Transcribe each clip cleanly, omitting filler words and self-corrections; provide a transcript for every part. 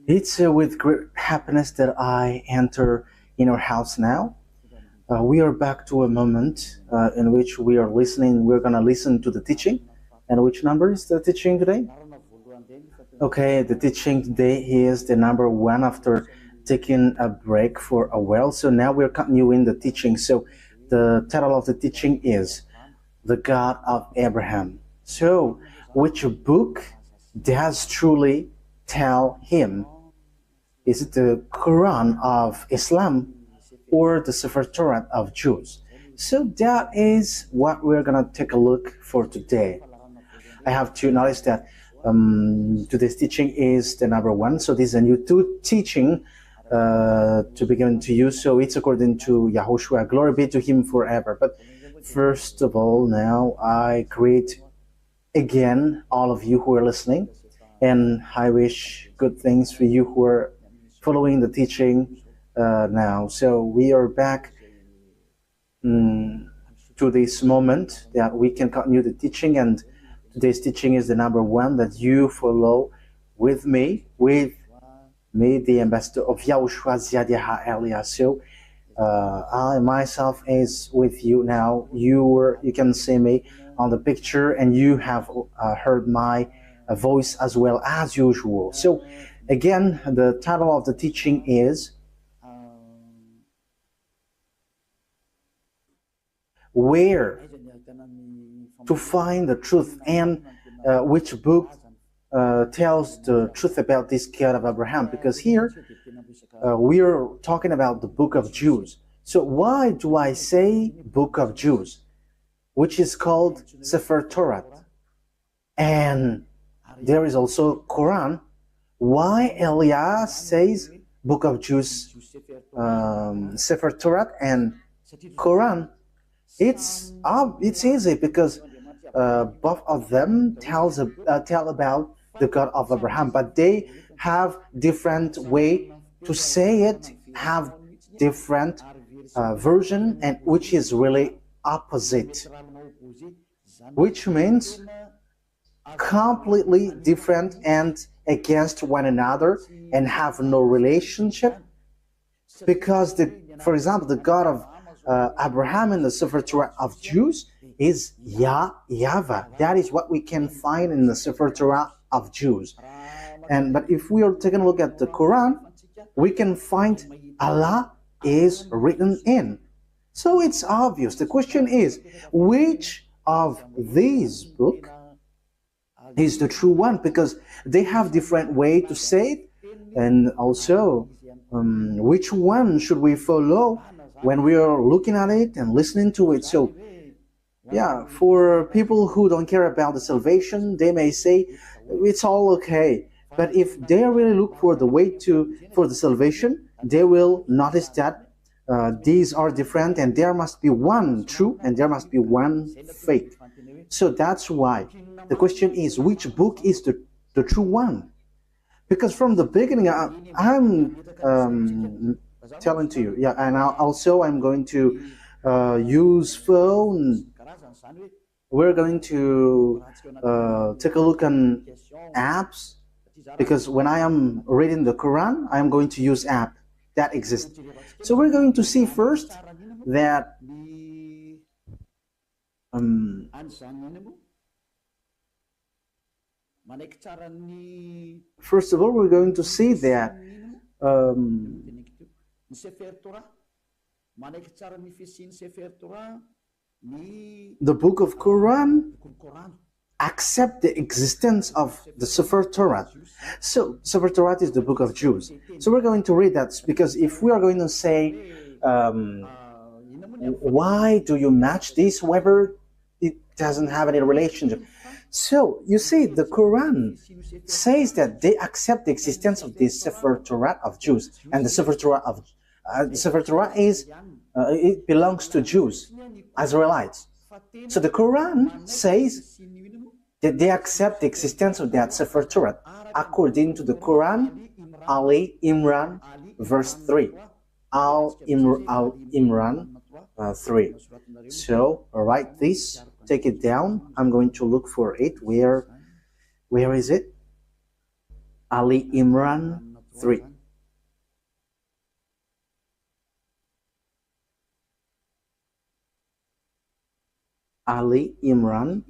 It's with great happiness that I enter in our house now. We are back to a moment in which we are listening. We're going to listen to the teaching. And which number is the teaching today? Okay, the teaching today is the number one after taking a break for a while. So now we're continuing the teaching. So the title of the teaching is The God of Abraham. So, which book does truly tell him? Is it the Quran of Islam or the Sefer Torat of Jews? So that is what we're gonna take a look for today. I have to notice that today's teaching is the number one. So this is a new teaching to be given to you. So it's according to YAHOSHUAH. Glory be to him forever. But first of all, now I greet again all of you who are listening, and I wish good things for you who are following the teaching now. So we are back to this moment that we can continue the teaching, and today's teaching is the number one that you follow with me, the ambassador of YAHOSHUAH Elia. So I myself is with you now. You can see me on the picture, and you have heard my voice as well as usual. So again, the title of the teaching is Where to Find the Truth, and which book tells the truth about this God of Abraham, because here we are talking about the book of Jews. So why do I say book of Jews, which is called Sefer Torat? And there is also Quran. Why Elias says book of Jews, Sefer Torat and Quran? It's easy because both of them tell about the God of Abraham, but they have different way to say it, have different version, and which is really opposite, which means completely different and against one another and have no relationship. Because for example, the God of Abraham in the Sefer Torah of Jews is YAHVAH. That is what we can find in the Sefer Torah of Jews. But if we are taking a look at the Quran, we can find Allah is written in. So it's obvious. The question is, which of these books is the true one? Because they have different way to say it, and also which one should we follow when we are looking at it and listening to it. So yeah, for people who don't care about the salvation, they may say it's all okay. But if they really look for the way for the salvation, they will notice that these are different, and there must be one true and there must be one fake. So that's why the question is, which book is the true one? Because from the beginning, I'm telling to you, yeah, and also I'm going to use phone. We're going to take a look on apps, because when I am reading the Quran, I'm going to use app that exists. So we're going to see first that first of all, we're going to see that the book of Quran accept the existence of the Sefer Torah. So Sefer Torah is the book of Jews. So we're going to read that, because if we are going to say why do you match this, whether it doesn't have any relationship. So you see, the Quran says that they accept the existence of this Sefer Torah of Jews, and the Sefer Torah of Sefer Torah is it belongs to Jews, Israelites. So the Quran says that they accept the existence of that Sefer Torah according to the Quran, Ali Imran, verse 3. Imran 3. So write this, take it down. I'm going to look for it. Where is it? Ali Imran 3. Ali Imran.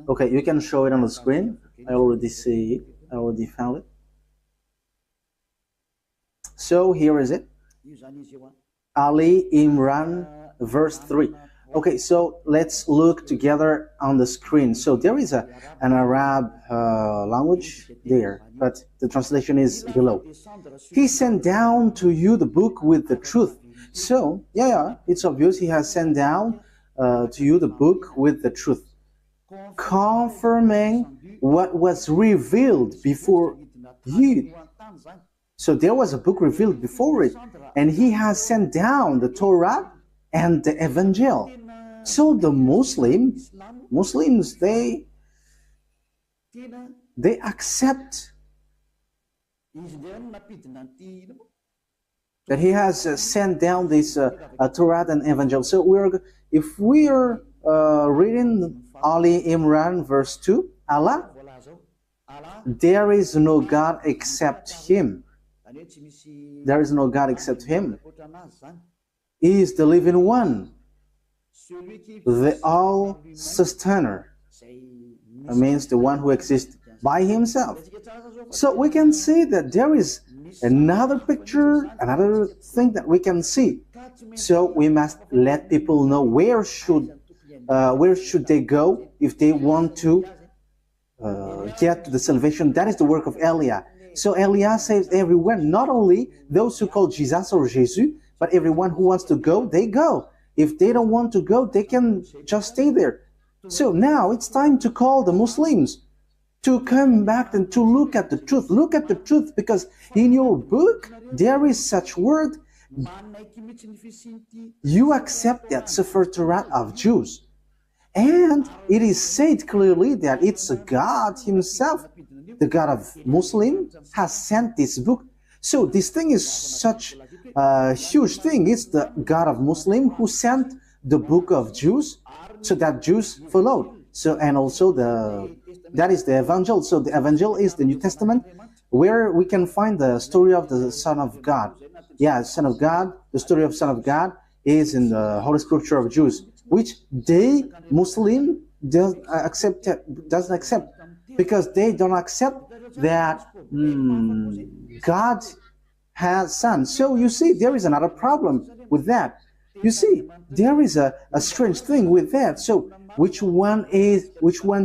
Okay, you can show it on the screen. I already see it. I already found it. So here is it. Ali Imran, verse 3. Okay, so let's look together on the screen. So there is an Arab language there, but the translation is below. He sent down to you the book with the truth. So, yeah, it's obvious he has sent down to you the book with the truth, confirming what was revealed before you. So there was a book revealed before it, and he has sent down the Torah and the Evangel. So the Muslims, they accept that he has sent down this Torah and Evangel. So if we are reading Ali Imran verse 2, Allah, there is no God except Him. There is no God except Him. He is the living one, the all-sustainer. That means the one who exists by Himself. So we can see that there is another picture, another thing that we can see. So we must let people know where should they go if they want to get to the salvation. That is the work of Elia. So Elia saves everyone, not only those who call Jesus or Jesus, but everyone who wants to go, they go. If they don't want to go, they can just stay there. So now it's time to call the Muslims to come back and to look at the truth. Look at the truth, because in your book there is such word. You accept that Sefer Torat of Jews. And it is said clearly that it's God Himself, the God of Muslim, has sent this book. So this thing is such a huge thing. It's the God of Muslim who sent the book of Jews, so that Jews followed. So, and also that is the Evangel. So the Evangel is the New Testament, where we can find the story of the Son of God. Yeah, Son of God. The story of Son of God is in the Holy Scripture of Jews, which they Muslim doesn't accept, because they don't accept that God has Son. So you see, there is another problem with that. You see, there is a strange thing with that. So which one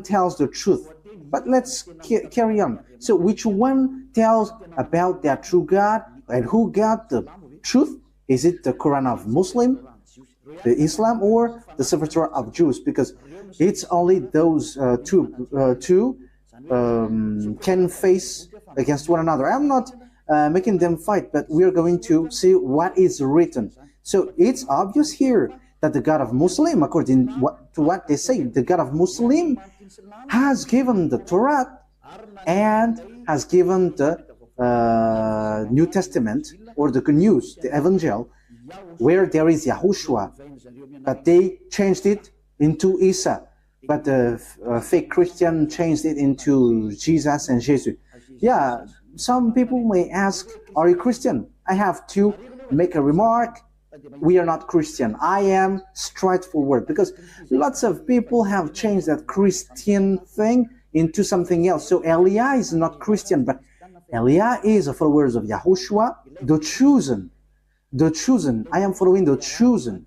tells the truth? But let's carry on. So which one tells about that true God, and who got the truth? Is it the Quran of Muslim, the Islam, or the Sefer Torah of Jews? Because it's only those two can face against one another. I'm not making them fight, but we are going to see what is written. So it's obvious here that the God of Muslim, according to what they say, the God of Muslim has given the Torah and has given the New Testament, or the good news, the Evangel, where there is YAHOSHUAH, but they changed it into Isa, but the fake Christian changed it into Jesus and Jesus. Yeah, some people may ask, are you Christian? I have to make a remark. We are not Christian. I am straightforward, because lots of people have changed that Christian thing into something else. So Elia is not Christian, but Elia is a follower of YAHOSHUAH, the chosen. The chosen. I am following the chosen.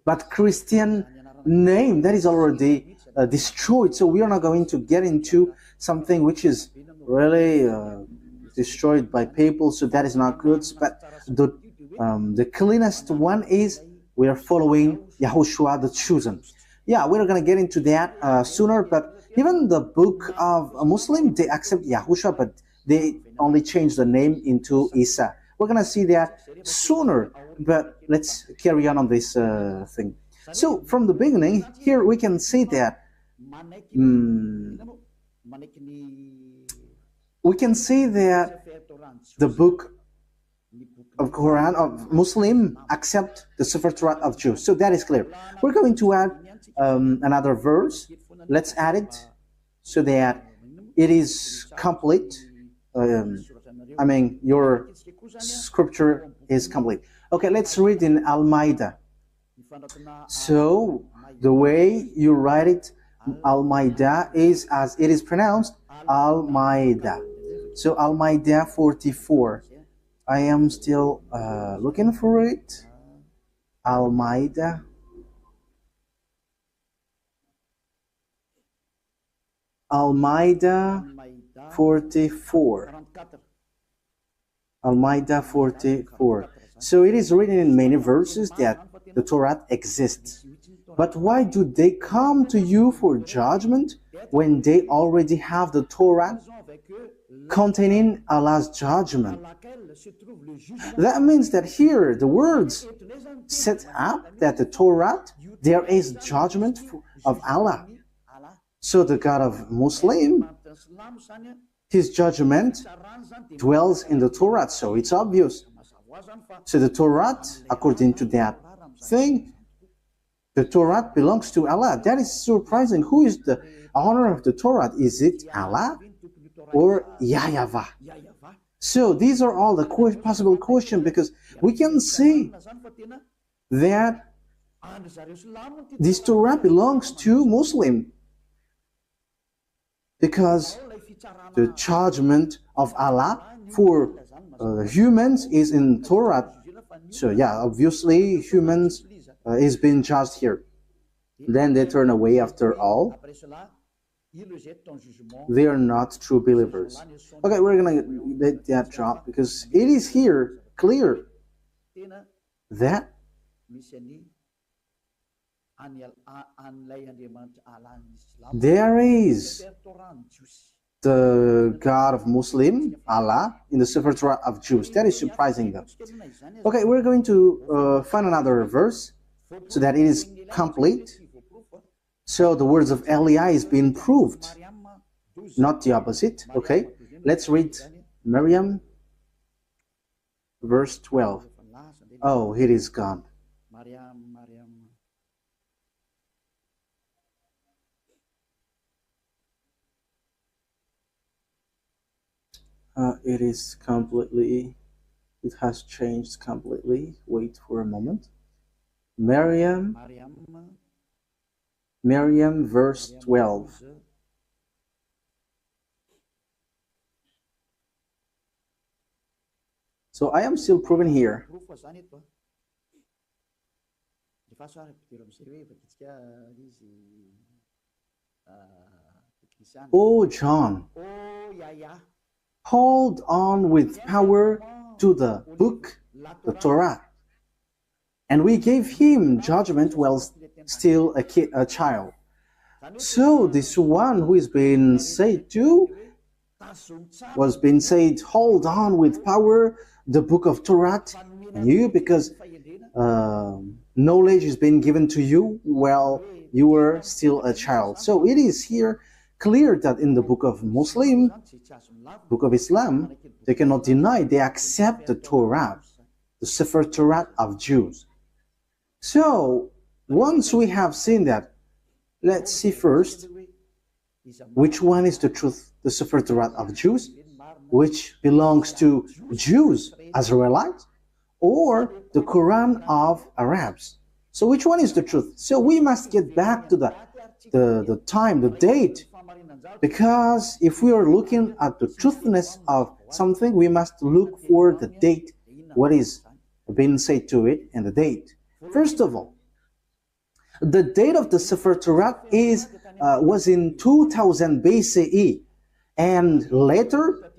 But Christian name, that is already destroyed. So we are not going to get into something which is really destroyed by people. So that is not good. But the cleanest one is we are following YAHOSHUAH, the chosen. Yeah, we're going to get into that sooner. But even the book of a Muslim, they accept YAHOSHUAH, but they only change the name into Isa. We're going to see that sooner, but let's carry on this thing. So from the beginning, here we can see that the book of Quran of Muslim accept the Sefer Torat of Jews. So that is clear. We're going to add another verse. Let's add it so that it is complete. I mean, your scripture is complete. Okay, let's read in Al-Ma'idah. So, the way you write it, Al-Ma'idah, is as it is pronounced, Al-Ma'idah. So, Al-Ma'idah 44. I am still looking for it. Al-Ma'idah. Al-Ma'idah 44. Al-Ma'idah 44. So it is written in many verses that the Torah exists. But why do they come to you for judgment when they already have the Torah containing Allah's judgment? That means that here the words set up that the Torah, there is judgment of Allah. So the God of Muslim, his judgment dwells in the Torah, so it's obvious. So the Torah, according to that thing, the Torah belongs to Allah. That is surprising. Who is the owner of the Torah? Is it Allah or YAHVAH? So these are all the possible questions, because we can see that this Torah belongs to Muslim, because the judgment of Allah for humans is in Torah. So yeah, obviously humans is being judged here. Then they turn away after all. They are not true believers. Okay, we're gonna let that drop, because it is here clear that there is the God of Muslim, Allah, in the Sefer Torah of Jews. That is surprising them. Okay, we're going to find another verse so that it is complete. So the words of Eliah is being proved, not the opposite. Okay, let's read Miriam, verse 12. Oh, it is gone. It is completely, it has changed completely. Wait for a moment. Miriam, verse 12. So I am still proving here. Oh, John, hold on with power to the book, the Torah. And we gave him judgment while still a child. So this one who is being said to was being said, hold on with power the book of Torah, and you, because knowledge is being given to you while you were still a child. So it is here clear that in the book of Muslim, book of Islam, they cannot deny, they accept the Torah, the Sefer Torah of Jews. So once we have seen that, let's see first which one is the truth, the Sefer Torah of Jews, which belongs to Jews, Israelites, or the Quran of Arabs. So which one is the truth? So we must get back to the time, the date, because if we are looking at the truthness of something, we must look for the date, what is being said to it, and the date. First of all, the date of the Sefer Torah was in 2000 BCE, and later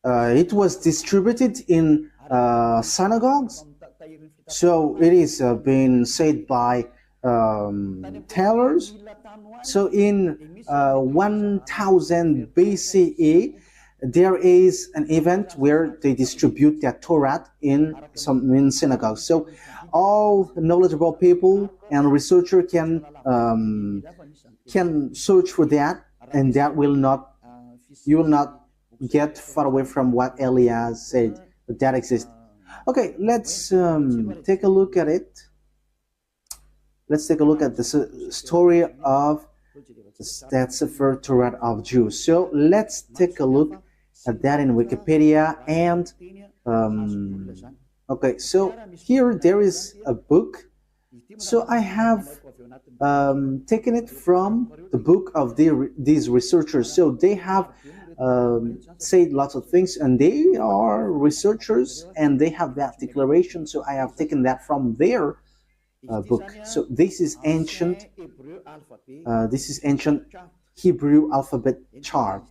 it was distributed in synagogues. So it is being said by tailors. So in 1000 BCE, there is an event where they distribute their Torah in synagogues. So all knowledgeable people and researcher can search for that, and that will not, you will not get far away from what Elias said, that exists. Okay, let's take a look at it. Let's take a look at the story of that Sefer Torah of Jews. So let's take a look that in Wikipedia. And okay, so here there is a book. So I have taken it from the book of these researchers. So they have said lots of things, and they are researchers, and they have that declaration. So I have taken that from their book. So this is ancient. This is ancient Hebrew alphabet chart.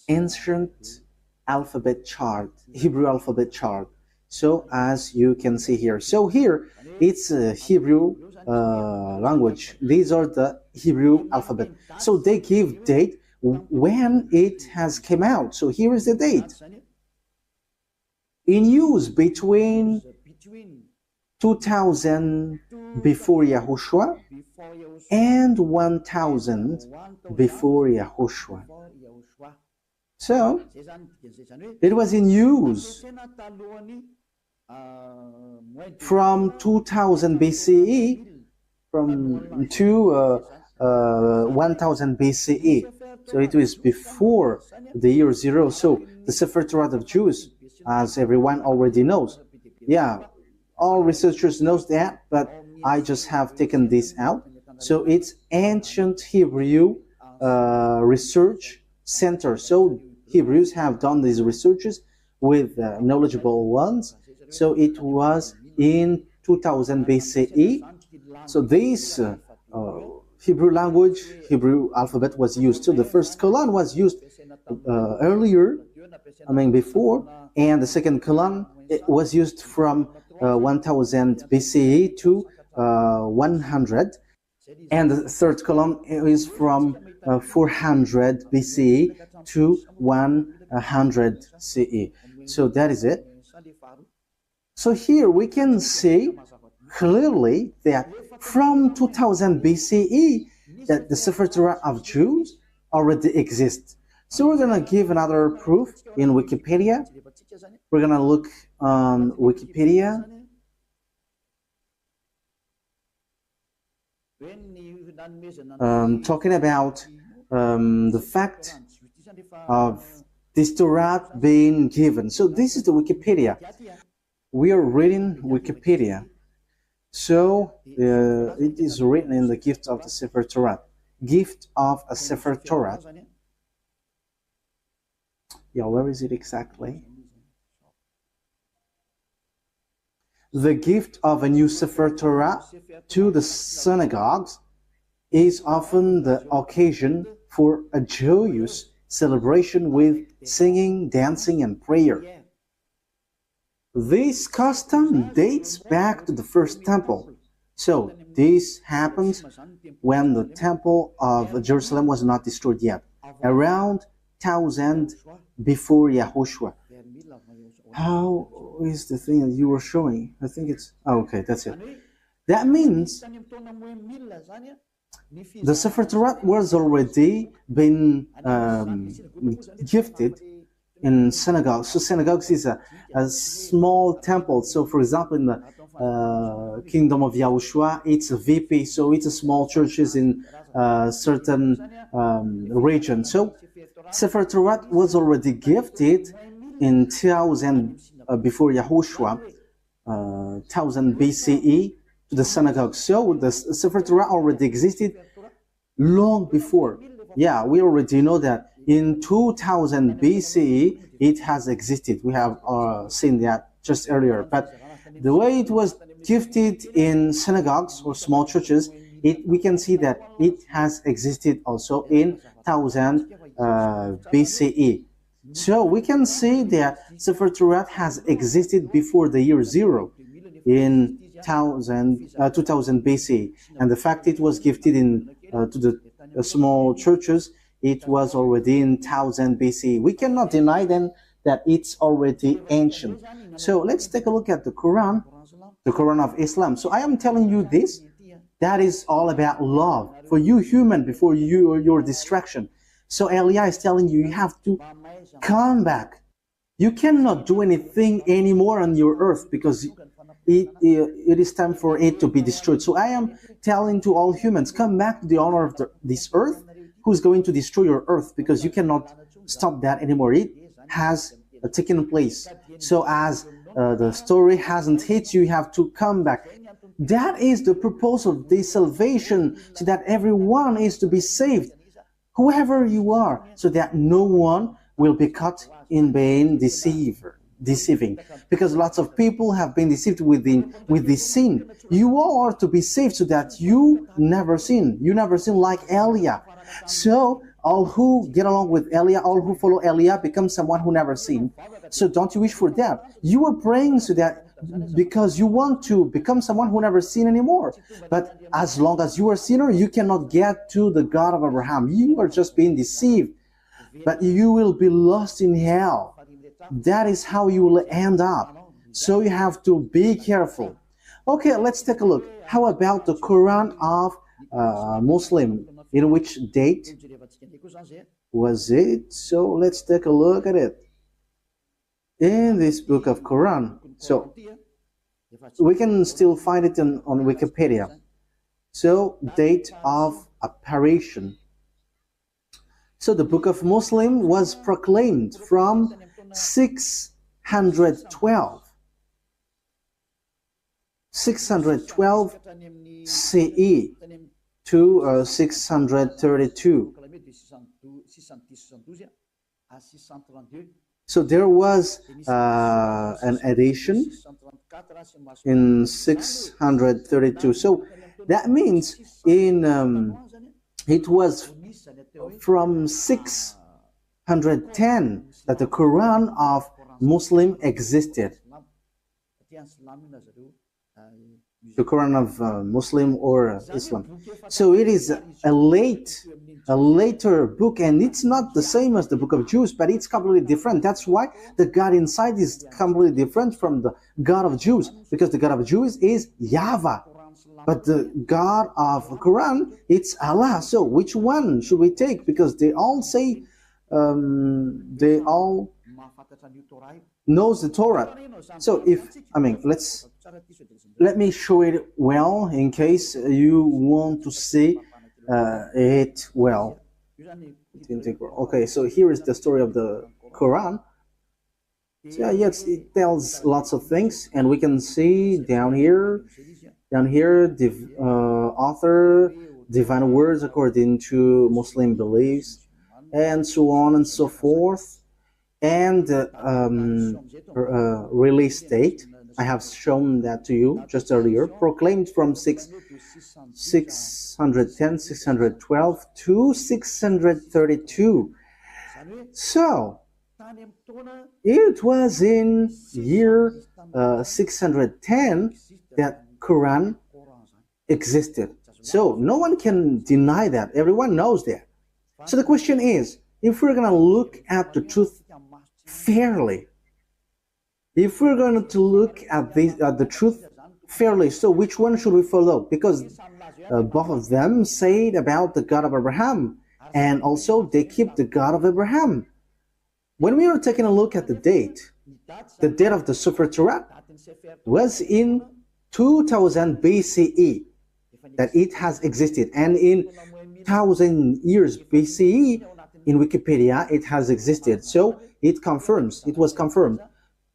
Ancient alphabet chart, Hebrew alphabet chart. So as you can see here, so here it's a Hebrew language. These are the Hebrew alphabet. So they give date when it has came out. So here is the date. In use between 2000 before Yahushua and 1000 before Yahushua. So it was in use from 2000 BCE to 1000 BCE. So it was before the year 0. So the Sefer Torat of Jews, as everyone already knows. Yeah, all researchers knows that, but I just have taken this out. So it's ancient Hebrew research center. So Hebrews have done these researches with knowledgeable ones. So it was in 2000 BCE. So this Hebrew language, Hebrew alphabet was used. So the first colon was used earlier, before, and the second colon it was used from 1000 BCE to 100, and the third column is from 400 BCE to 100 CE. So that is it. So here we can see clearly that from 2000 BCE that the Sefer Torah of Jews already exists. So we're going to give another proof in Wikipedia. We're going to look on Wikipedia. Talking about the fact of this Torah being given. So this is the Wikipedia. We are reading Wikipedia. So it is written in the gift of the Sefer Torah. Gift of a Sefer Torah. Yeah, where is it exactly? The gift of a new Sefer Torah to the synagogues is often the occasion for a joyous celebration with singing, dancing, and prayer. This custom dates back to the first temple. So this happened when the temple of Jerusalem was not destroyed yet, around 1000 before Yahushua. How is the thing that you were showing? I think it's... Oh, okay, that's it. That means the Sefer Torah was already been gifted in synagogues. So synagogues is a small temple. So for example, in the kingdom of YAHOSHUAH, it's a VP. So it's a small churches in certain region. So Sefer Torah was already gifted in 1000 before Yahushua, 1000 BCE to the synagogue. So the Sefer Torah already existed long before. Yeah, we already know that in 2000 BCE it has existed. We have seen that just earlier. But the way it was gifted in synagogues or small churches, we can see that it has existed also in 1000 BCE. So we can see that Sefer Torah has existed before the year 0 in 2000 BC, and the fact it was gifted in to the small churches, it was already in 1000 BC. We cannot deny then that it's already ancient. So let's take a look at the Quran of Islam. So I am telling you this, that is all about love for you human before your distraction. So Elia is telling you, you have to come back. You cannot do anything anymore on your earth because it is time for it to be destroyed. So I am telling to all humans, come back to the owner of this earth, who's going to destroy your earth, because you cannot stop that anymore. It has taken place. So as the story hasn't hit you, you have to come back. That is the purpose of this salvation, so that everyone is to be saved, whoever you are, so that no one will be caught in being deceiving. Because lots of people have been deceived with this sin. You all are to be saved so that you never sin. You never sin like Elia. So all who get along with Elia, all who follow Elia, become someone who never sinned. So don't you wish for that? You are praying so that because you want to become someone who never sinned anymore. But as long as you are a sinner, you cannot get to the God of Abraham. You are just being deceived. But you will be lost in hell. That is how you will end up. So you have to be careful. Okay, let's take a look. How about the Quran of Muslim? In which date was it? So let's take a look at it. In this book of Quran. So we can still find it on Wikipedia. So date of apparition. So the book of Muslim was proclaimed from 612 CE to 632. So there was an edition in 632. So that means it was from 610 that the Quran of Muslim existed. The Quran of Muslim or Islam. So it is a later book, and it's not the same as the book of Jews, but it's completely different. That's why the God inside is completely different from the God of Jews, because the God of Jews is YAHVAH, but the God of Quran, it's Allah. So which one should we take? Because they all say, they all knows the Torah. So let me show it well in case you want to see it well. Okay, so here is the story of the Quran. So yes, it tells lots of things, and we can see down here, the author, divine words according to Muslim beliefs, and so on and so forth, and release date. I have shown that to you just earlier, proclaimed from 610, 612 to 632. So it was in year 610 that Quran existed. So no one can deny that. Everyone knows that. So the question is, if we're going to look at the truth fairly, if we're going to look at the truth fairly, so which one should we follow? Because both of them say about the God of Abraham, and also they keep the God of Abraham. When we are taking a look at the date of the Sefer Torat was in 2000 BCE that it has existed, and in 1000 years BCE in Wikipedia it has existed. So it was confirmed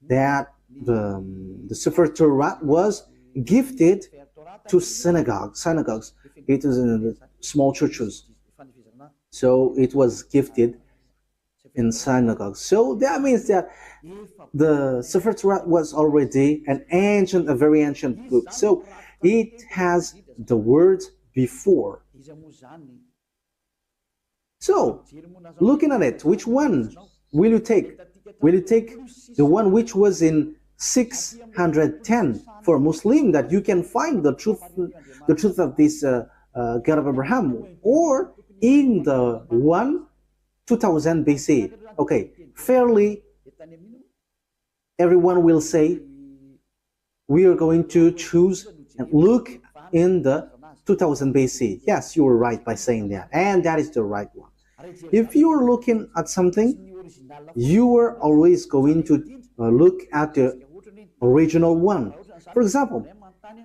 that the Sefer Torat was gifted to synagogues. It is in the small churches. So it was gifted in synagogues. So that means that the Sefer Torat was already a very ancient book. So it has the words before. So looking at it, which one will you take? Will you take the one which was in 610 for Muslim, that you can find the truth of this God of Abraham, or in the 2000 BC? Okay, fairly, everyone will say we are going to choose and look in the 2000 BC. Yes, you were right by saying that, and that is the right one. If you are looking at something, you are always going to look at the original one. For example,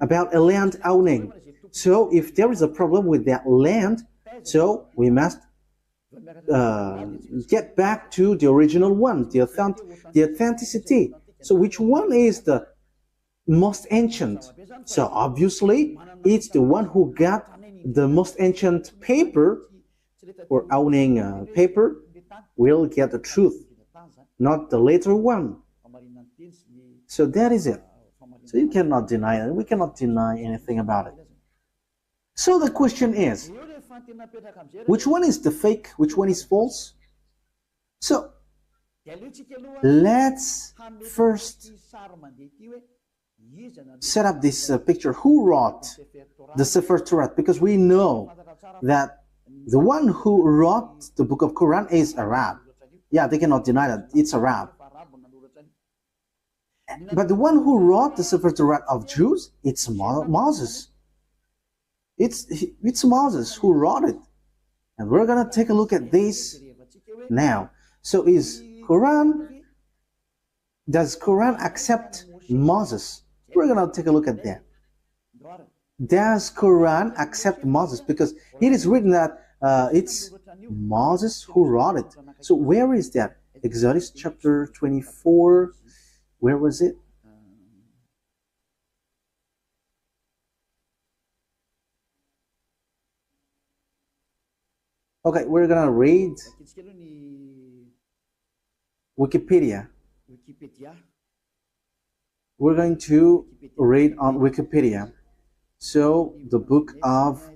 about a land owning. So if there is a problem with that land, so we must get back to the original one, the authenticity. So which one is the most ancient? So obviously it's the one who got the most ancient paper, or owning paper, will get the truth, not the later one. So that is it. So you cannot deny it. We cannot deny anything about it. So the question is, which one is the fake? Which one is false? So let's first set up this picture. Who wrote the Sefer Torat? Because we know that the one who wrote the book of Quran is Arab. Yeah, they cannot deny that it's Arab. But the one who wrote the Sefer Torat of Jews, it's Moses. It's Moses who wrote it. And we're going to take a look at this now. So does Quran accept Moses? We're going to take a look at that. Does Quran accept Moses? Because it is written that it's Moses who wrote it. So where is that? Exodus chapter 24. Where was it? Okay, we're gonna read Wikipedia. We're going to read on Wikipedia. So the book of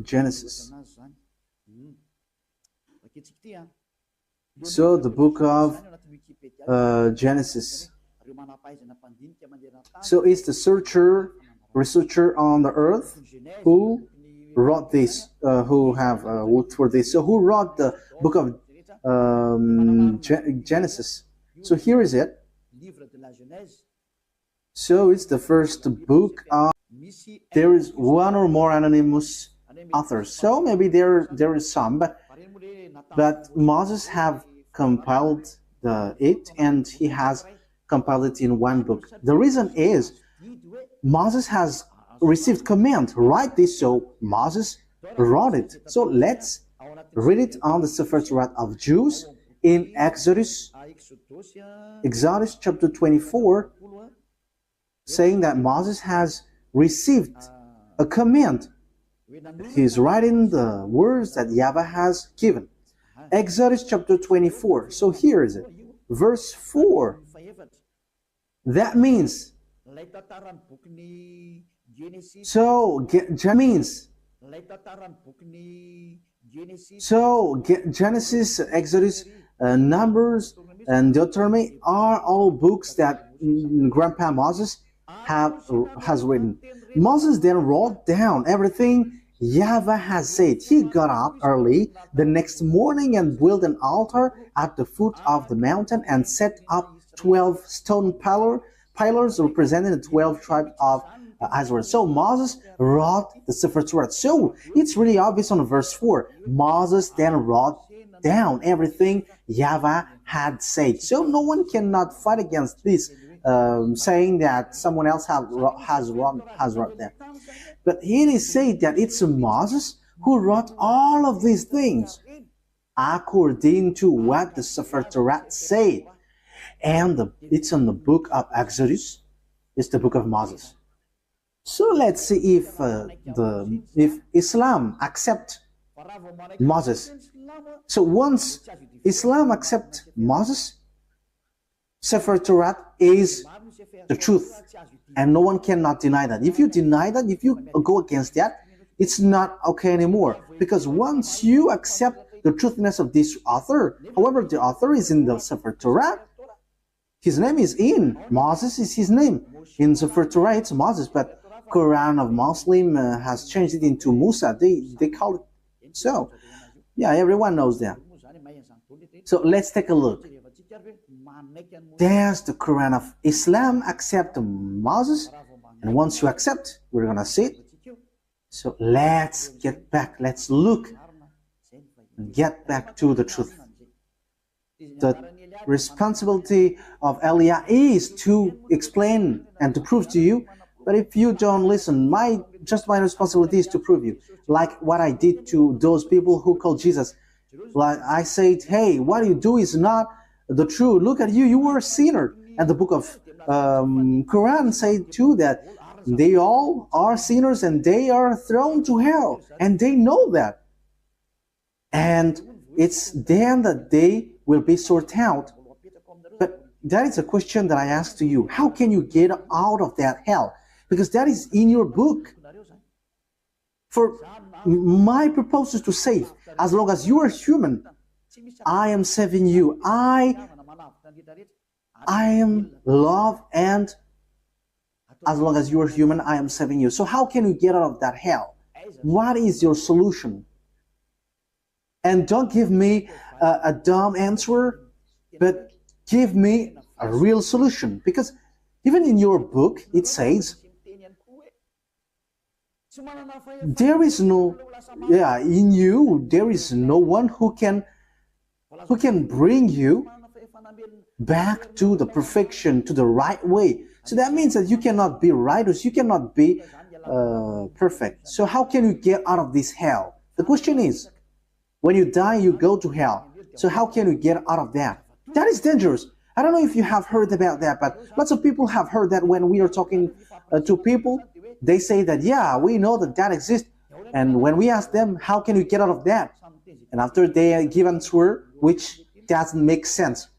Genesis. So the book of Genesis. So it's the researcher on the earth who wrote this, who have looked for this. So who wrote the book of Genesis? So here is it. So it's the first book of, there is one or more anonymous authors. So maybe there is some, but Moses have compiled it, and he has compiled it in one book. The reason is Moses has received command, write this, so Moses wrote it. So let's read it on the Sefer Torat of Jews in Exodus chapter 24, saying that Moses has received a command. He's writing the words that YAHVAH has given. Exodus chapter 24. So here is it. Verse 4. That means, Genesis, Exodus, Numbers, and Deuteronomy are all books that Grandpa Moses has written. Moses then wrote down everything YAHVAH has said. He got up early the next morning and built an altar at the foot of the mountain and set up 12 stone pillars representing the 12 tribes of Israel. So Moses wrote the Sefer Torat. So it's really obvious on verse 4. Moses then wrote down everything YAHVAH had said. So no one cannot fight against this, saying that someone else has wrote that. But it is said that it's Moses who wrote all of these things according to what the Sefer Torat said. And it's in the book of Exodus. It's the book of Moses. So let's see if Islam accepts Moses. So once Islam accepts Moses, Sefer Torat is the truth, and no one cannot deny that. If you deny that, if you go against that, it's not okay anymore. Because once you accept the truthiness of this author, however, the author is in the Sefer Torat, his name is in. Moses is his name. In Sefer Torah, it's Moses, but Quran of Muslim has changed it into Musa. They call it so. Yeah, everyone knows that. So let's take a look. Does the Quran of Islam accept Moses? And once you accept, we're going to see it. So let's get back. Let's look and get back to the truth. The responsibility of Elia is to explain and to prove to you. But if you don't listen, my responsibility is to prove you. Like what I did to those people who called Jesus Like I said, hey, what you do is not the truth. Look at you, you were a sinner. And the book of Quran said too that they all are sinners and they are thrown to hell. And they know that. And it's then that they will be sorted out. But that is a question that I ask to you. How can you get out of that hell? Because that is in your book. For my purpose is to save. As long as you are human, I am saving you. I am love, and as long as you are human, I am saving you. So how can you get out of that hell? What is your solution? And don't give me a dumb answer, but give me a real solution. Because even in your book, it says, there is no, in you, there is no one who can bring you back to the perfection, to the right way. So that means that you cannot be righteous, you cannot be perfect. So how can you get out of this hell? The question is, when you die, you go to hell. So how can you get out of that? That is dangerous. I don't know if you have heard about that, but lots of people have heard that when we are talking to people, they say that, yeah, we know that that exists. And when we ask them, how can you get out of that? And after they give an answer, which doesn't make sense.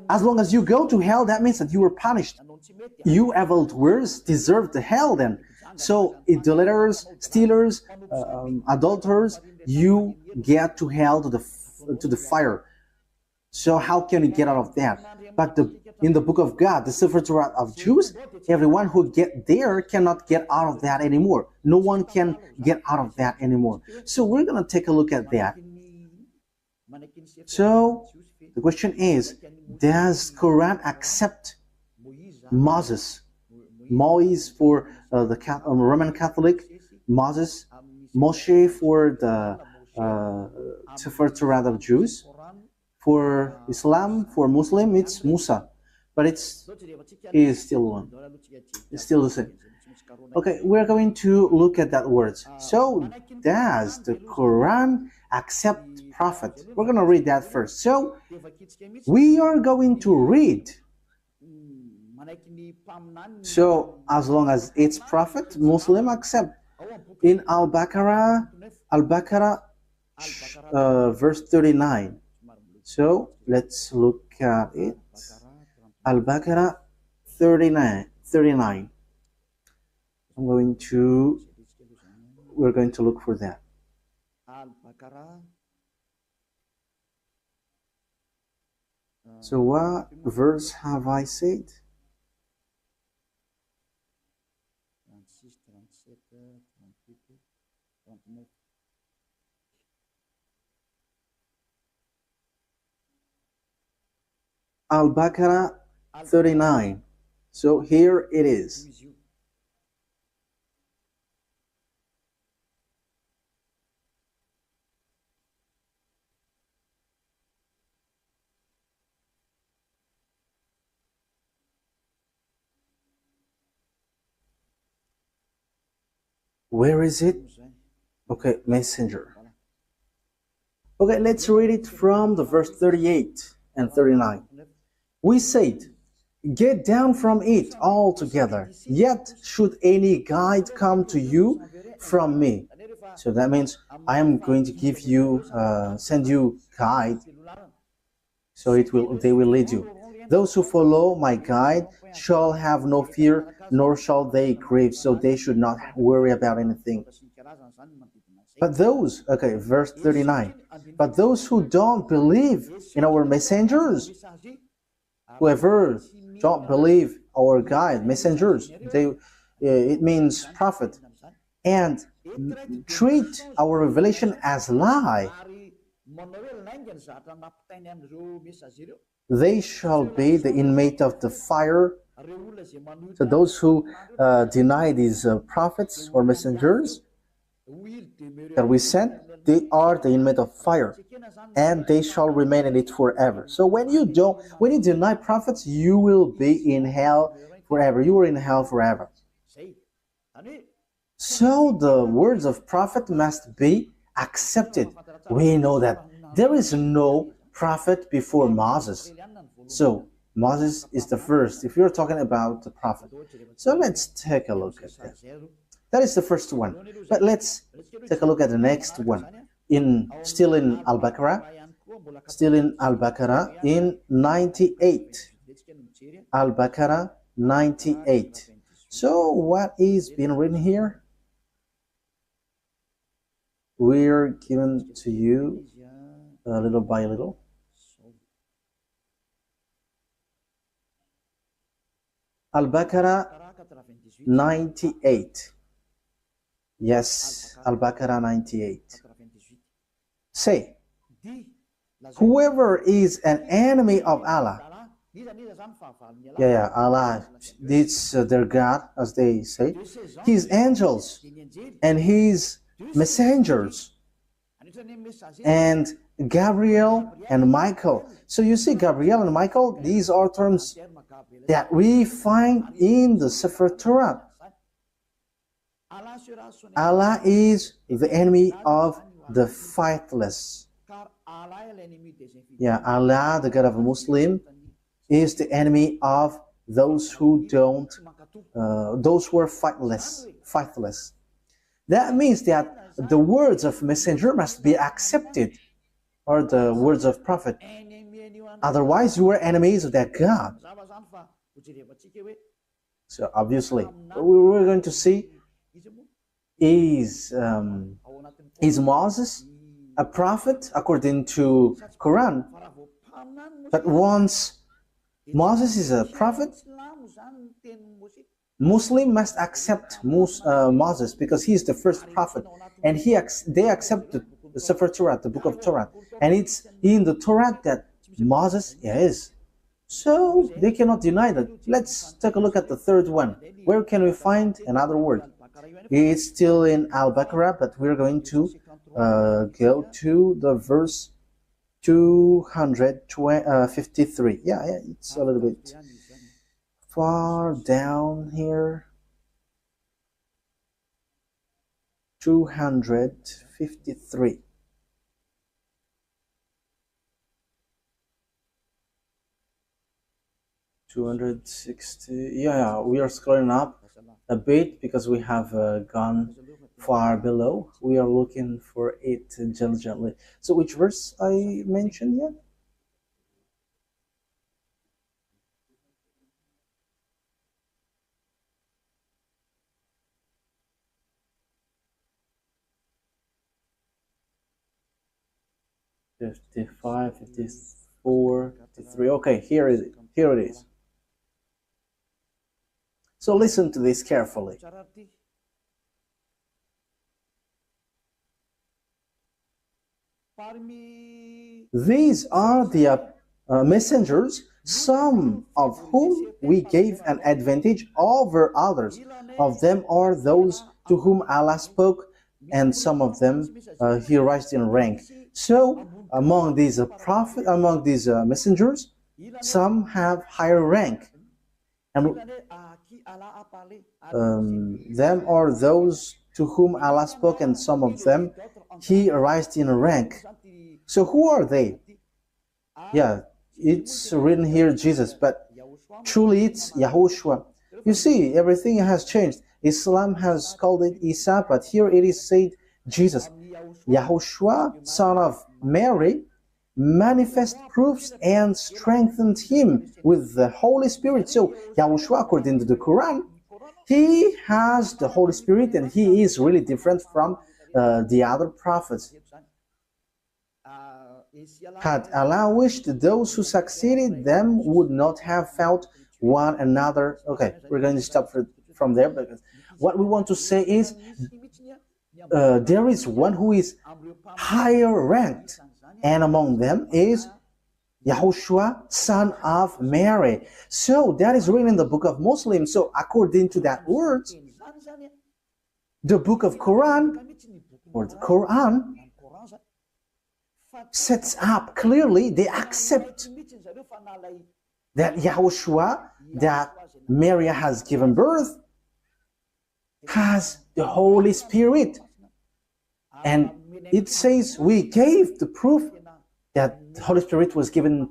As long as you go to hell, that means that you were punished. You evildoers deserve the hell then. So idolaters, stealers, adulterers, you get to hell, to the fire. So how can you get out of that? But in the book of God, the silver Torat of Jews, everyone who get there cannot get out of that anymore. No one can get out of that anymore. So we're going to take a look at that. So the question is, does Quran accept Moses? Moise for the Roman Catholic, Moses, Moshe for the Sefer Torat of Jews. For Islam, for Muslim, it's Musa, but it is still one. It's still the same. Okay, we're going to look at that words. So, does the Quran accept prophet? We're going to read that first. So, we are going to read. So, as long as it's prophet, Muslim accept. In Al-Baqarah, verse 39. So let's look at it. Al-Baqarah 39. We're going to look for that. So what verse have I said? Al-Baqarah 39. So here it is. Where is it? Okay, messenger. Okay, let's read it from the verse 38 and 39. We said, get down from it altogether, yet should any guide come to you from me. So that means I am going to give you, send you guide, so they will lead you. Those who follow my guide shall have no fear, nor shall they grieve, so they should not worry about anything. But those, okay, verse 39, but those who don't believe in our messengers, whoever don't believe our guide, messengers, it means prophet, and treat our revelation as lie, they shall be the inmate of the fire. So those who deny these prophets or messengers that we sent, they are the inmate of fire, and they shall remain in it forever. So when you deny prophets, you will be in hell forever. You are in hell forever. So the words of prophet must be accepted. We know that there is no prophet before Moses. So Moses is the first, if you're talking about the prophet. So let's take a look at that. That is the first one. But let's take a look at the next one. Still in Al-Baqarah, in 98. Al-Baqarah 98. So what is being written here? We're given to you little by little. Al-Baqarah 98. Yes, Al-Baqarah 98. Say, whoever is an enemy of Allah. Allah, it's their God, as they say. His angels and his messengers, and Gabriel and Michael. So you see, Gabriel and Michael, these are terms that we find in the Sefer Torat. Allah is the enemy of the faithless. Allah, the God of a Muslim, is the enemy of those who don't, those who are faithless. That means that the words of messenger must be accepted, or the words of prophet. Otherwise, you are enemies of that God. So obviously, what we're going to see is Moses a prophet according to Quran? But once Moses is a prophet, Muslim must accept Moses because he is the first prophet, and they accept the Sefer Torah, the book of Torah, and it's in the Torah that Moses is. So they cannot deny that. Let's take a look at the third one. Where can we find another word? It's still in Al-Baqarah, but we're going to go to the verse 253. Yeah, it's a little bit far down here. 253. Yeah, we are scrolling up a bit because we have gone far below. We are looking for it diligently. So which verse I mentioned yet? "55, 54, 53. Okay, here it is. So listen to this carefully. These are the messengers, some of whom we gave an advantage over others. Of them are those to whom Allah spoke, and some of them He raised in rank. So among these messengers, some have higher rank, and them are those to whom Allah spoke, and some of them He raised in rank. So who are they? Yeah, it's written here Jesus, but truly it's YAHOSHUAH. You see, everything has changed. Islam has called it Isa, but here it is said Jesus. YAHOSHUAH, son of Mary, manifest proofs and strengthened him with the Holy Spirit. So YAHOSHUAH, according to the Quran, he has the Holy Spirit, and he is really different from the other prophets. Had Allah wished, those who succeeded them would not have felt one another. Okay, we're going to stop from there, because what we want to say is there is one who is higher ranked, and among them is YAHOSHUAH, son of Mary. So that is written in the book of Muslims. So according to that word, the book of Quran, or the Quran, sets up clearly, they accept that YAHOSHUAH, that Mary has given birth, has the Holy Spirit. And it says we gave the proof that the Holy Spirit was given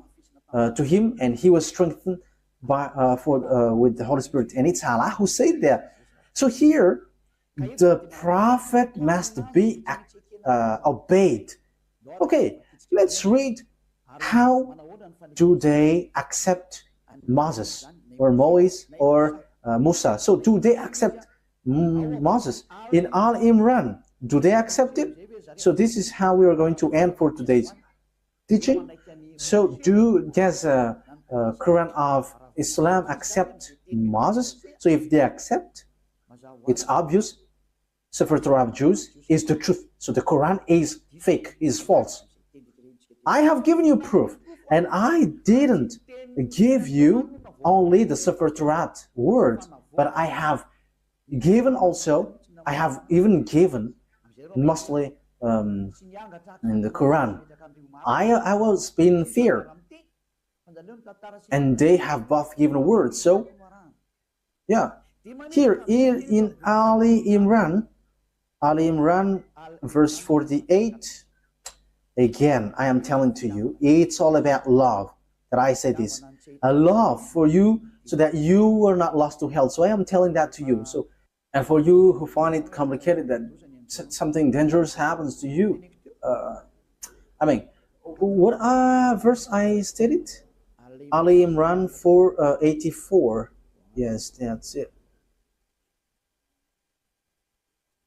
to him, and he was strengthened by with the Holy Spirit, and it's Allah who said that. So here, the prophet must be obeyed. Okay, let's read how do they accept Moses or Moses or Musa. So do they accept Moses in Al Imran? Do they accept it? So this is how we are going to end for today's teaching. So does Quran of Islam accept Moses? So if they accept, it's obvious Sefer Torah of Jews is the truth. So the Quran is fake, is false. I have given you proof, and I didn't give you only the Sefer Torah word, but I have given also, I have even given mostly in the Quran. I was in fear, and they have both given words. So yeah, here in Ali Imran verse 48, again I am telling to you, it's all about love. That I say this, a love for you so that you are not lost to hell. So I am telling that to you. So, and for you who find it complicated that something dangerous happens to you, I mean, what verse I stated? Ali Imran 4:84. Yes, that's it.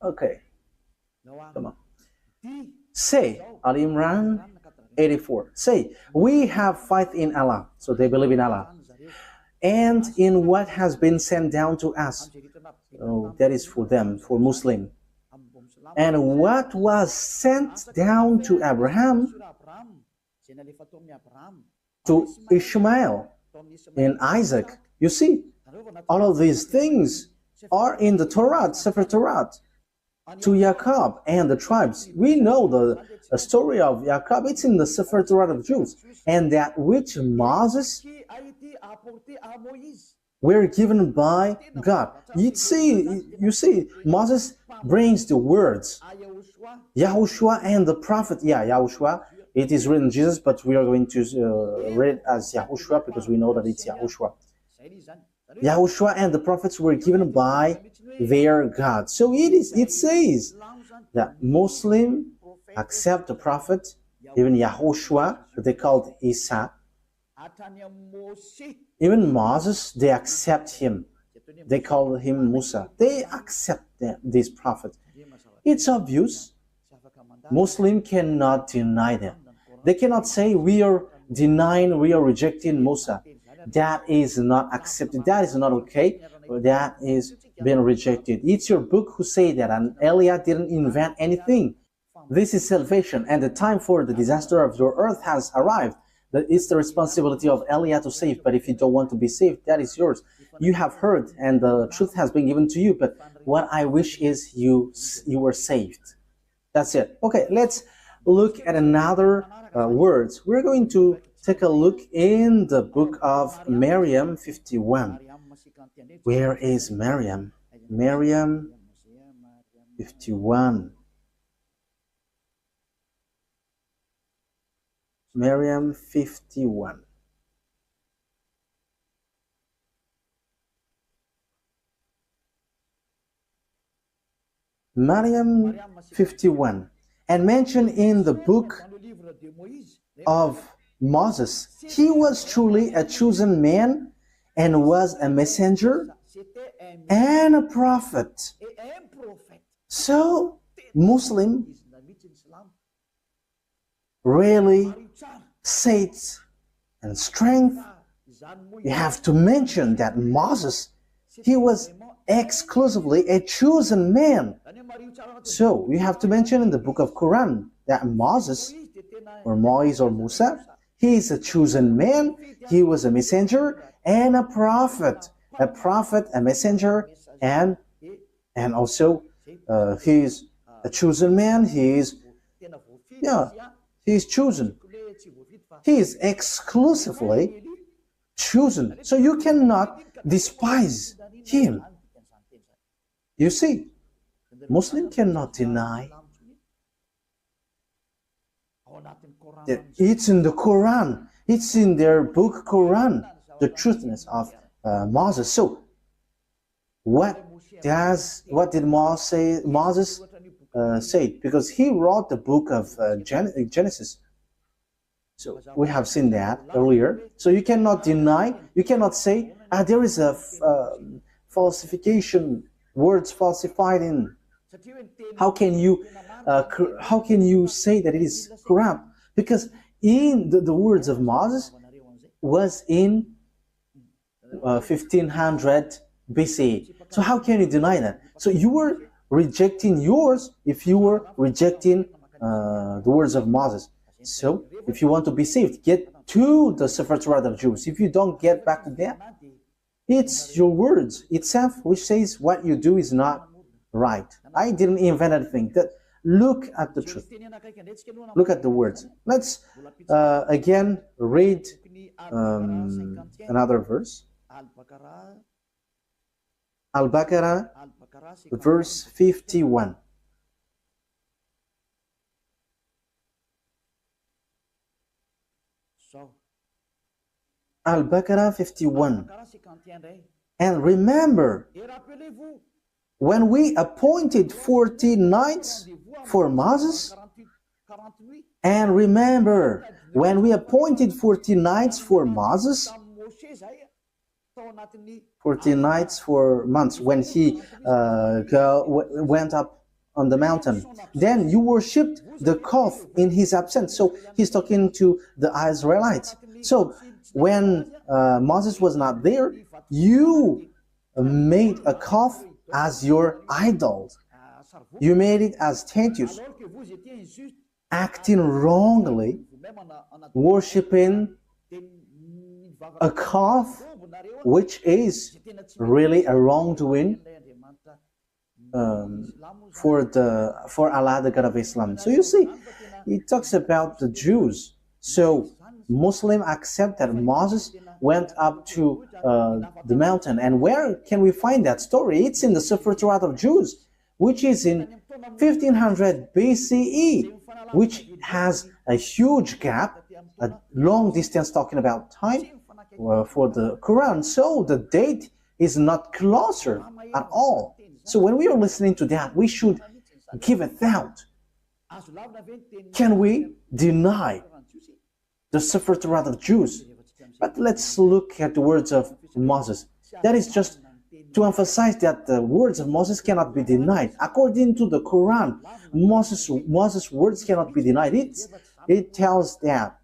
Okay, come on. Say, Ali Imran 84. Say, we have faith in Allah. So they believe in Allah. And in what has been sent down to us. So that is for them, for Muslim. And what was sent down to Abraham, to Ishmael, and Isaac. You see, all of these things are in the Torat, Sefer Torah. To Jacob and the tribes. We know the story of Jacob. It's in the Sefer Torah of Jews. And that which Moses were given by God. You see, Moses brings the words. YAHOSHUAH and the prophet. Yeah, YAHOSHUAH. It is written Jesus, but we are going to read it as YAHOSHUAH because we know that it's YAHOSHUAH. YAHOSHUAH and the prophets were given by their God. So it says that Muslim accept the prophet, even YAHOSHUAH, they called Isa. Even Moses, they accept him. They call him Musa. They accept this prophet. It's obvious. Muslim cannot deny them. They cannot say we are denying, we are rejecting Musa. That is not accepted. That is not okay. That is being rejected. It's your book who say that, and Elijah didn't invent anything. This is salvation, and the time for the disaster of your earth has arrived. That is the responsibility of Elijah to save. But if you don't want to be saved, that is yours. You have heard, and the truth has been given to you. But what I wish is you were saved. That's it. Okay, let's look at another words. We're going to take a look in the book of Miriam 51. Where is Miriam? Miriam 51. Miriam 51. Miriam 51. And mentioned in the book of Moses, he was truly a chosen man and was a messenger and a prophet. So, Muslim really faith and strength. You have to mention that Moses, he was exclusively a chosen man. So, you have to mention in the book of Quran that Moses, or Moise or Musa, he is a chosen man, he was a messenger and a prophet, a messenger, and also he is a chosen man, he is chosen. He is exclusively chosen. So you cannot despise him. You see, Muslim cannot deny It's in the Quran. It's in their book Quran, the truthness of Moses. So what did Moses say? Because he wrote the book of Genesis. So we have seen that earlier. So you cannot deny, you cannot say, there is a falsification, words falsified in. How can you say that it is corrupt? Because in the words of Moses was in 1500 BCE. So how can you deny that? So you were rejecting yours if you were rejecting the words of Moses. So if you want to be saved, get to the Sefer Torah of Jews. If you don't get back to that, it's your words itself which says what you do is not right. I didn't invent anything. Look at the truth. Look at the words. Let's again read another verse. Al-Baqarah, verse 51. Al-Baqarah 51. And remember, when we appointed 40 nights for Moses, and remember, when we appointed 40 nights for Moses, 40 nights for months, when he went up on the mountain, then you worshipped the calf in his absence. So he's talking to the Israelites. So when Moses was not there, you made a calf as your idol. You made it as statues, acting wrongly, worshipping a calf, which is really a wrongdoing for Allah, the God of Islam. So you see, it talks about the Jews. So Muslims accept that Moses went up to the mountain. And where can we find that story? It's in the Sefer Torat of Jews, which is in 1500 BCE, which has a huge gap, a long distance talking about time for the Quran. So the date is not closer at all. So when we are listening to that, we should give a thought. Can we deny the Sefer Torah of Jews? But let's look at the words of Moses. That is just to emphasize that the words of Moses cannot be denied. According to the Quran, Moses' words cannot be denied. It tells that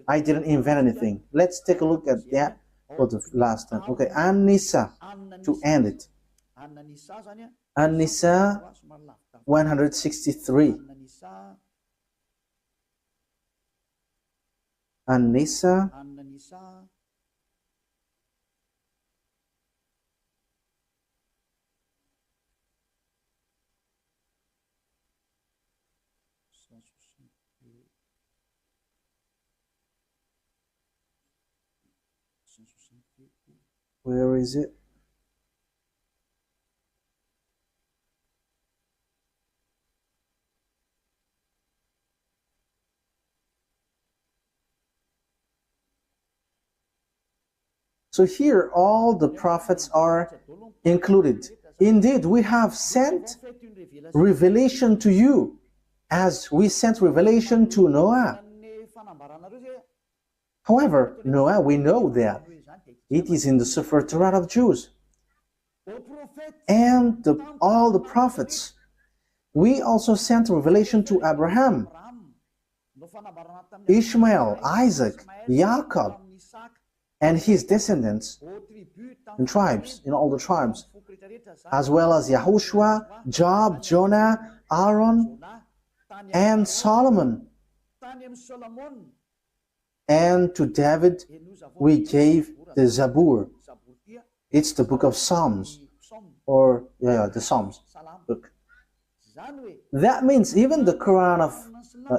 I didn't invent anything. Let's take a look at that for the last time. Okay, An-Nisa, to end it. An-Nisa 163. An-Nisa where is it? So here all the prophets are included. Indeed, we have sent revelation to you as we sent revelation to Noah. However, Noah, we know that it is in the Sefer Torah of Jews. And all the prophets. We also sent revelation to Abraham, Ishmael, Isaac, Jacob, and his descendants in tribes, in all the tribes, as well as YAHOSHUAH, Job, Jonah, Aaron, and Solomon. And to David we gave the Zabur. It's the book of Psalms, or the Psalms book. That means even the Quran of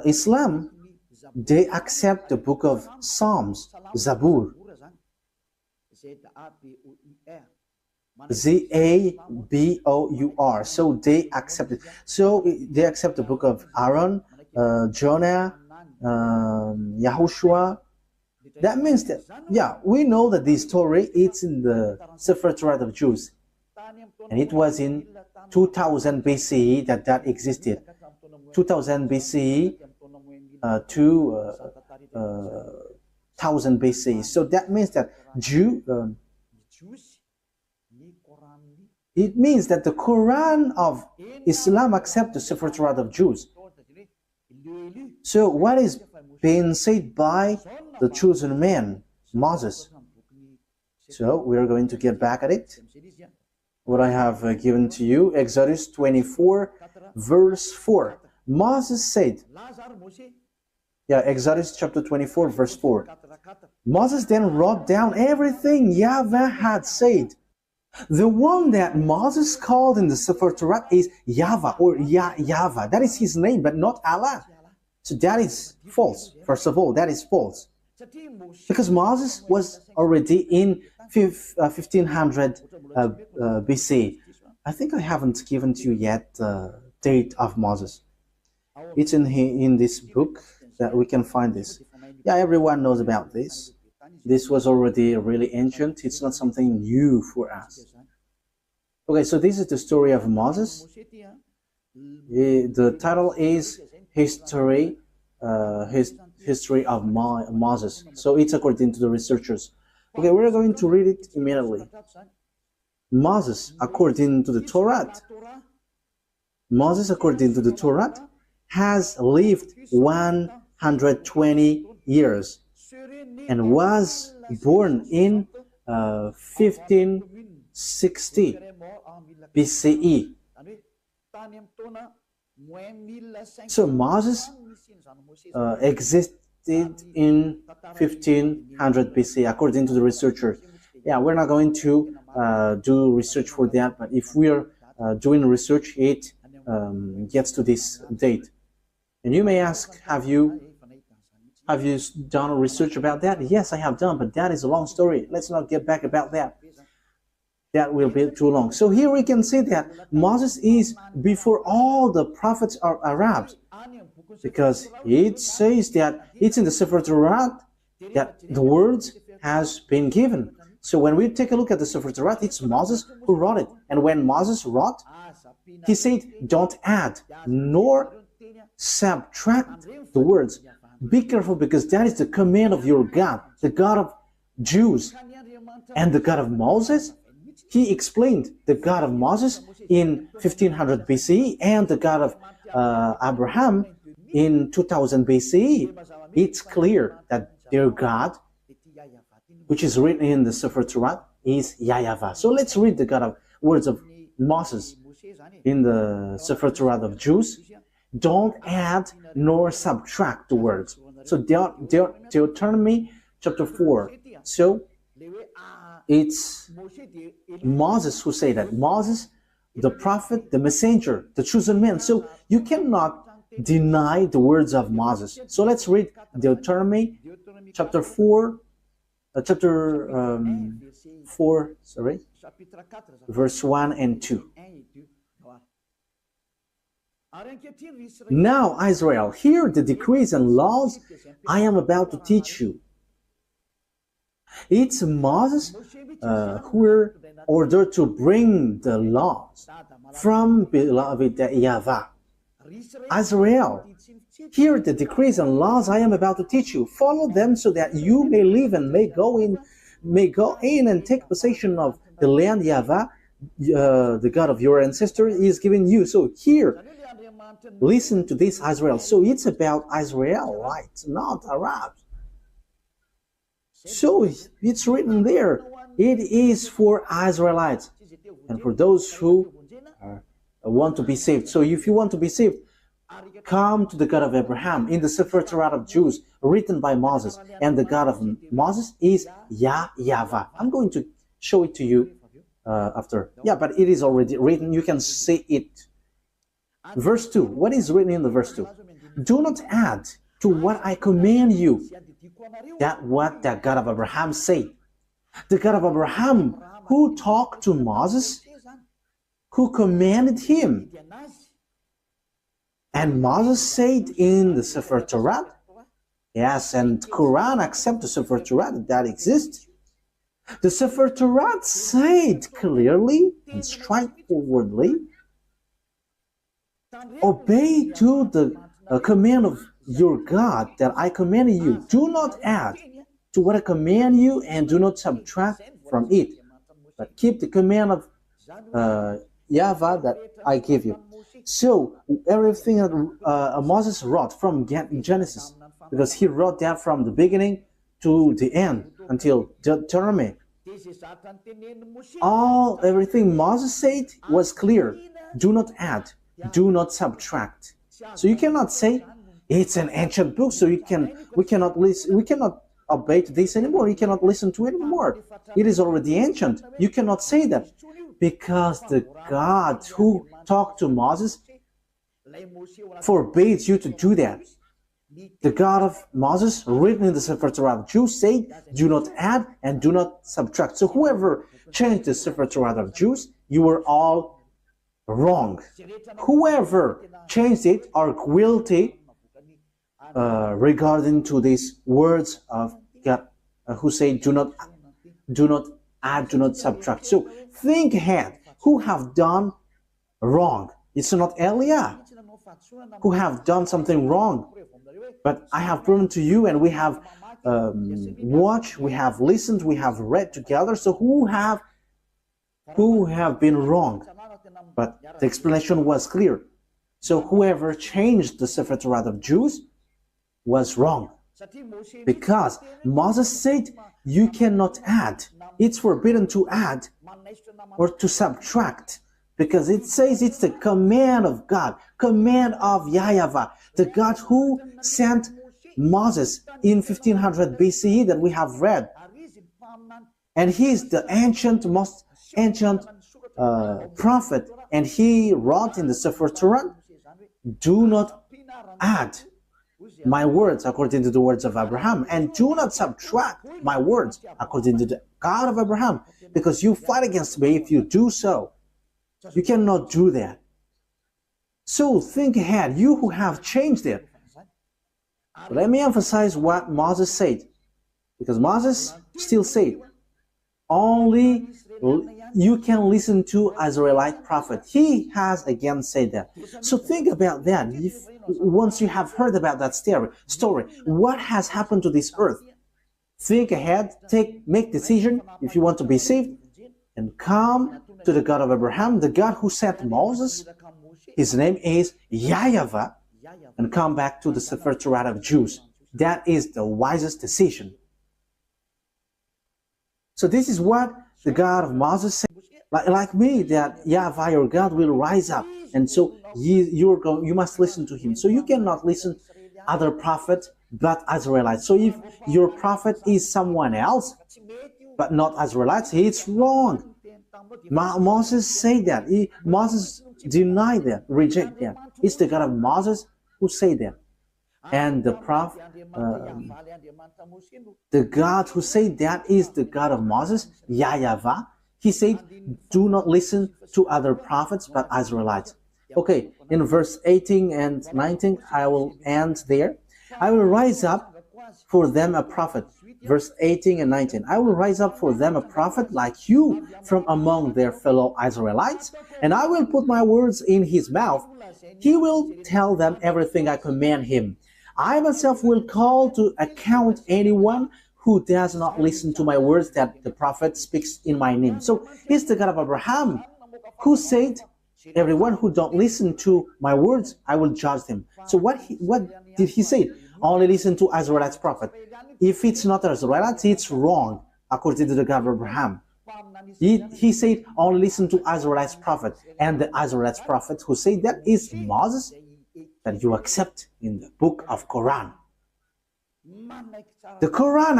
Islam, they accept the book of Psalms, Zabur. Z-A-B-O-U-R. So they accept it. So they accept the book of Aaron, Jonah, YAHOSHUAH. That means that, yeah, we know that this story, it's in the Torat of Jews. And it was in 2000 BCE that existed. 2000 BCE to 1000 BCE. So that means that it means that the Quran of Islam accepts the Torat of Jews. So what is being said by the chosen man, Moses? So we are going to get back at it. What I have given to you, Exodus 24, verse 4. Moses said, Exodus chapter 24, verse 4. Moses then wrote down everything YAHVAH had said. The one that Moses called in the Torat is YAHVAH or YAHVAH. That is his name, but not Allah. So that is false. First of all, that is false. Because Moses was already in 1500 BC. I think I haven't given to you yet the date of Moses. It's in this book that we can find this. Yeah, everyone knows about this. This was already really ancient. It's not something new for us. Okay, so this is the story of Moses. The title is History of Moses. So it's according to the researchers. Okay, we're going to read it immediately. Moses, according to the Torat, has lived 120 years and was born in 1560 BCE. So Moses existed in 1500 BC, according to the researchers. Yeah, we're not going to do research for that, but if we are doing research, it gets to this date. And you may ask, have you done research about that? Yes, I have done, but that is a long story. Let's not get back about that. That will be too long. So here we can see that Moses is before all the prophets are Arabs, because it says that it's in the Torat that the words has been given. So when we take a look at the Torat, it's Moses who wrote it. And when Moses wrote, he said, don't add nor subtract the words. Be careful, because that is the command of your God, the God of Jews. And the God of Moses, he explained the God of Moses in 1500 BCE and the God of Abraham in 2000 BCE. It's clear that their God, which is written in the Torat, is YAHVAH. So let's read the words of Moses in the Torat of Jews. Don't add nor subtract the words. So Deuteronomy chapter 4. So it's Moses who said that. Moses, the prophet, the messenger, the chosen man. So you cannot deny the words of Moses. So let's read Deuteronomy chapter 4, verse 1 and 2. Now, Israel, hear the decrees and laws I am about to teach you. It's Moses who were ordered to bring the laws from beloved YAHVAH. Israel, hear the decrees and laws I am about to teach you. Follow them so that you may live and may go in and take possession of the land YAHVAH, the God of your ancestors, is giving you. So here, listen to this, Israel. So it's about Israelites, not Arabs. So it's written there. It is for Israelites and for those who want to be saved. So if you want to be saved, come to the God of Abraham in the Torat of Jews, written by Moses. And the God of Moses is YAHVAH. I'm going to show it to you after. Yeah, but it is already written. You can see it. Verse 2. What is written in the verse 2? Do not add to what I command you. That what the God of Abraham said. The God of Abraham who talked to Moses, who commanded him. And Moses said in the Torat, Yes, and Quran accepts the Sefer Torat that exists. The Sefer Torat said clearly and straightforwardly, obey to the command of your God that I command you. Do not add to what I command you and do not subtract from it, but keep the command of YAHVAH that I give you. So everything that Moses wrote from Genesis, because he wrote that from the beginning to the end until Deuteronomy, everything Moses said was clear. Do not add, do not subtract. So you cannot say it's an ancient book, so we cannot obey to this anymore. You cannot listen to it anymore. It is already ancient. You cannot say that, because the God who talked to Moses forbids you to do that. The God of Moses, written in the Sefer Torah of Jews, said, do not add and do not subtract. So whoever changed the Sefer Torah of Jews, you were all wrong. Whoever changed it are guilty regarding to these words of God, who say, do not add, do not subtract. So think ahead. Who have done wrong? It's not Eliah who have done something wrong, but I have proven to you, and we have watched, we have listened, we have read together. So who have been wrong? But the explanation was clear. So whoever changed the Sefer Torah of Jews was wrong, because Moses said you cannot add. It's forbidden to add or to subtract, because it says it's the command of God, command of YAHVAH, the God who sent Moses in 1500 BCE that we have read. And he is the most ancient prophet, and he wrote in the Sefer Torah, do not add my words according to the words of Abraham, and do not subtract my words according to the God of Abraham, because you fight against me if you do so. You cannot do that. So think ahead, you who have changed it. Let me emphasize what Moses said, because Moses still said, only you can listen to Israelite prophet. He has again said that. So think about that. Once you have heard about that story, what has happened to this earth? Think ahead, make decision if you want to be saved, and come to the God of Abraham, the God who sent Moses. His name is YAHVAH, and come back to the Sefer Torah of Jews. That is the wisest decision. So this is what the God of Moses said. Like me, that YAHVAH, your God, will rise up, and so you must listen to him. So you cannot listen other prophets but Israelites. So if your prophet is someone else but not Israelites, it's wrong. Moses said that. Moses denied that, reject that. It's the God of Moses who said that. And the prophet, the God who said that is the God of Moses, YAHVAH. He said, do not listen to other prophets but Israelites. Okay, in verse 18 and 19, I will end there. I will rise up for them a prophet. Verse 18 and 19. I will rise up for them a prophet like you from among their fellow Israelites, and I will put my words in his mouth. He will tell them everything I command him. I myself will call to account anyone who does not listen to my words that the prophet speaks in my name. So he's the God of Abraham who said, everyone who don't listen to my words, I will judge them. So what did he say? Only listen to Israelites prophet. If it's not Israelites, it's wrong according to the God of Abraham. He said only listen to Israelites prophet, and the Israelites prophet who said that is Moses, that you accept in the book of Quran. The Quran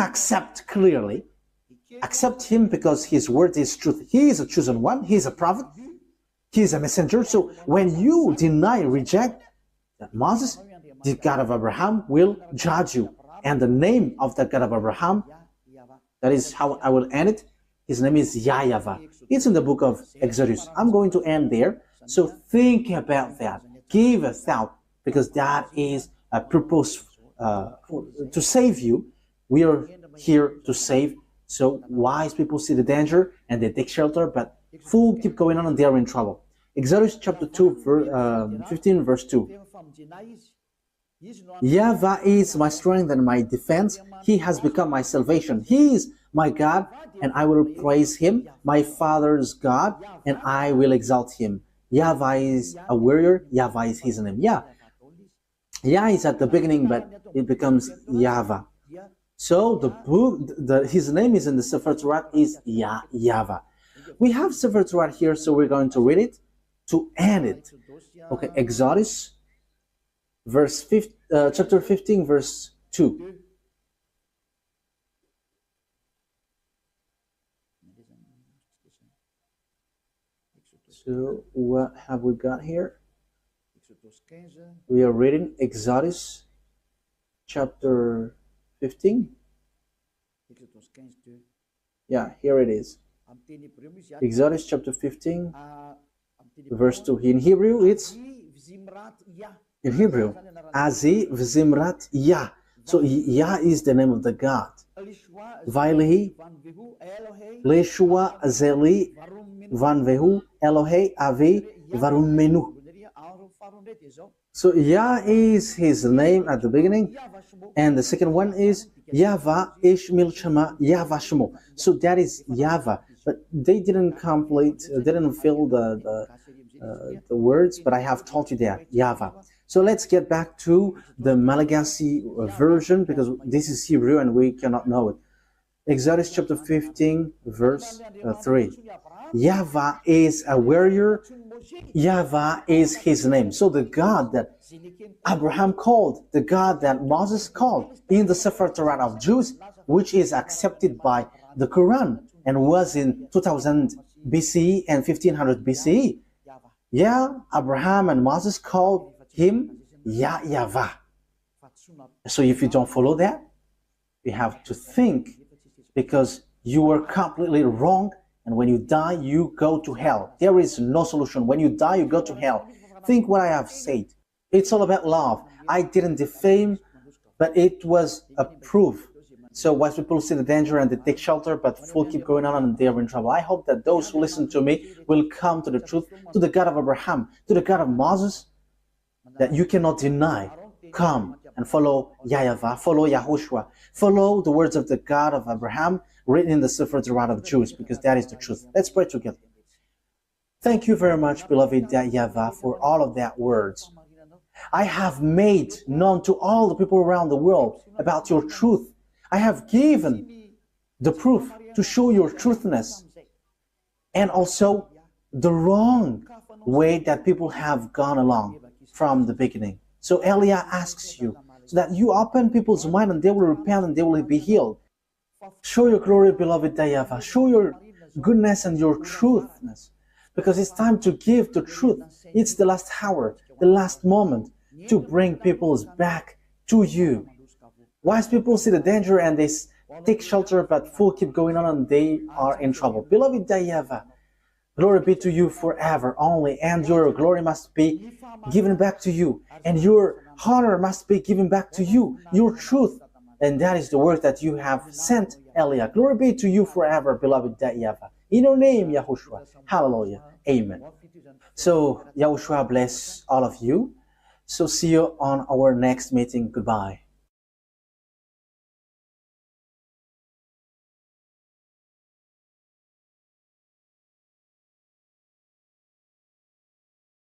accept him because his word is truth. He is a chosen one, he is a prophet, he is a messenger. So when you deny, reject that Moses, the God of Abraham will judge you. And the name of the God of Abraham, that is how I will end it, his name is YAHVAH. It's in the book of Exodus. I'm going to end there. So think about that. Give a thought, because that is a to save you. We are here to save. So wise people see the danger and they take shelter, but fools keep going on and they are in trouble. Exodus chapter 2, 15, verse 2. YAHVAH is my strength and my defense. He has become my salvation. He is my God, and I will praise him, my father's God, and I will exalt him. YAHVAH is a warrior. YAHVAH is his name. Yah is at the beginning, but it becomes YAHVAH. So the book, his name is in the Sefer Torat is YAHVAH. We have Sefer Torat here, so we're going to read it to end it. Okay, Exodus, chapter 15, verse 2. So what have we got here? We are reading Exodus chapter 15. Yeah, here it is. Exodus chapter 15, verse 2. In Hebrew, it's Azi Vzimrat Yah. So Yah is the name of the God. Vailehi, Leshua Zeli, Vanvehu, Elohe, Avi, Varumenu. So Yah is his name at the beginning, and the second one is YAHVAH Ish Milchama YAHVAH Shemo. So that is YAHVAH, but they didn't fill the words, but I have told you that YAHVAH. So let's get back to the Malagasy version, because this is Hebrew and we cannot know it. Exodus chapter 15, verse 3. YAHVAH is a warrior. YAHVAH is his name. So the God that Abraham called, the God that Moses called in the Sefer Torat of Jews, which is accepted by the Quran and was in 2000 BCE and 1500 BCE. Yeah, Abraham and Moses called him YAHVAH. So if you don't follow that, you have to think, because you were completely wrong, and when you die, you go to hell. There is no solution. When you die, you go to hell. Think what I have said. It's all about love. I didn't defame, but it was a proof. So wise people see the danger and they take shelter, but fools keep going on and they are in trouble. I hope that those who listen to me will come to the truth, to the God of Abraham, to the God of Moses, that you cannot deny. Come and follow YAHVAH, follow YAHOSHUAH, follow the words of the God of Abraham written in the Sefer Torat of Jews, because that is the truth. Let's pray together. Thank you very much, beloved YAHVAH, for all of that words. I have made known to all the people around the world about your truth. I have given the proof to show your truthness, and also the wrong way that people have gone along from the beginning. So Elia asks you so that you open people's mind and they will repent and they will be healed. Show your glory, beloved YAHVAH. Show your goodness and your truthness, because it's time to give the truth. It's the last hour, the last moment to bring peoples back to you. Wise people see the danger and they take shelter, but fools keep going on and they are in trouble. Beloved YAHVAH, glory be to you forever only, and your glory must be given back to you, and your honor must be given back to you, your truth. And that is the word that you have sent, Elia. Glory be to you forever, beloved YAHVAH. In your name, YAHOSHUAH. Hallelujah. Amen. So, YAHOSHUAH bless all of you. So see you on our next meeting. Goodbye.